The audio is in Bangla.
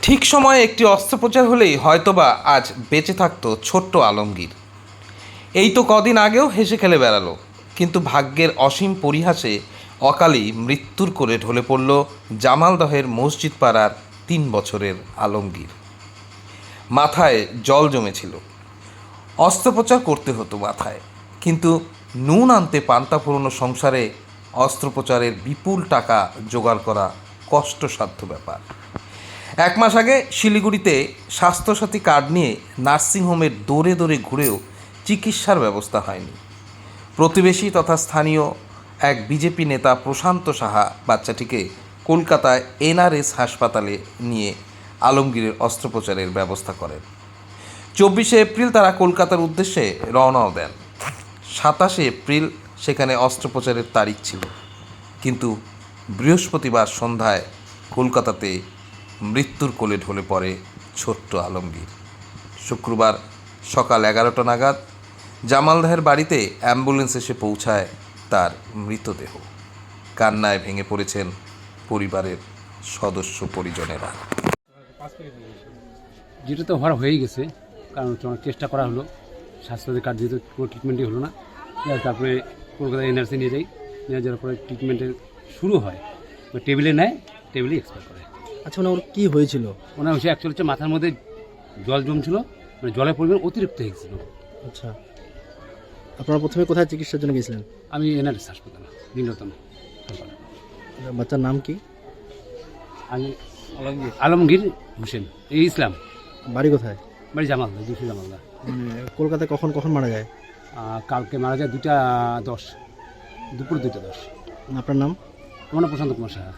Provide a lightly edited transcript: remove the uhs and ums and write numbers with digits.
ঠিক সময়ে একটি অস্ত্রোপচার হলেই হয়তোবা আজ বেঁচে থাকতো ছোট্ট আলমগীর। এই তো কদিন আগেও হেসে খেলে বেড়ালো, কিন্তু ভাগ্যের অসীম পরিহাসে অকালেই মৃত্যুর কোলে ঢলে পড়ল জামালদহের মসজিদ পাড়ার ৩ বছরের আলমগীর। মাথায় জল জমেছিল, অস্ত্রোপচার করতে হতো মাথায়, কিন্তু নুন আনতে পান্তা ফুরোনো সংসারে অস্ত্রোপচারের বিপুল টাকা জোগাড় করা কষ্টসাধ্য ব্যাপার। 1 মাস আগে শিলিগুড়িতে স্বাস্থ্যসাথী কার্ড নিয়ে নার্সিংহোমের দৌড়ে দৌড়ে ঘুরেও চিকিৎসার ব্যবস্থা হয়নি। প্রতিবেশী তথা স্থানীয় এক বিজেপি নেতা প্রশান্ত সাহা বাচ্চাটিকে কলকাতায় এনআরএস হাসপাতালে নিয়ে আলমগীরের অস্ত্রোপচারের ব্যবস্থা করেন। 24শে এপ্রিল তারা কলকাতার উদ্দেশ্যে রওনাও দেন। 27শে এপ্রিল সেখানে অস্ত্রোপচারের তারিখ ছিল, কিন্তু বৃহস্পতিবার সন্ধ্যায় কলকাতাতে মৃত্যুর কোলে ঢলে পড়ে ছোট্ট আলমগীর। শুক্রবার সকাল 11টা নাগাদ জামালদহের বাড়িতে অ্যাম্বুলেন্স এসে পৌঁছায় তার মৃতদেহ। কান্নায় ভেঙে পড়েছেন পরিবারের সদস্য পরিজনেরা। যেটা তো হওয়ার হয়েই গেছে, কারণ অনেক চেষ্টা করা হলো, স্বাস্থ্যসাথী কার্ড যেহেতু কোনো ট্রিটমেন্টই হলো না, তারপরে কলকাতায় এনআরসি নিয়ে যাওয়ার পরে ট্রিটমেন্টের শুরু হয়, টেবিলে নেয়, টেবিলেই এক্সপায়ার করে। আচ্ছা, ওনার কী হয়েছিল? ওনার হচ্ছে অ্যাকচুয়ালি হচ্ছে মাথার মধ্যে জল জমছিল, মানে জলের পরিমাণ অতিরিক্ত হয়ে গেছিল। আচ্ছা, আপনারা প্রথমে কোথায় চিকিৎসার জন্য গেছিলেন? আমি এনআরএস হাসপাতাল নীলরতন। বাচ্চার নাম কি? আমি আলমগীর হোসেন ইসলাম। বাড়ি কোথায়? বাড়ি জামালদা, দুশো জামালদা। কলকাতায় কখন কখন মারা যায়? কালকে মারা যায় 2টা 10, দুপুর 2টা 10। আপনার নাম? আমার নাম প্রশান্ত কুমার সাহা।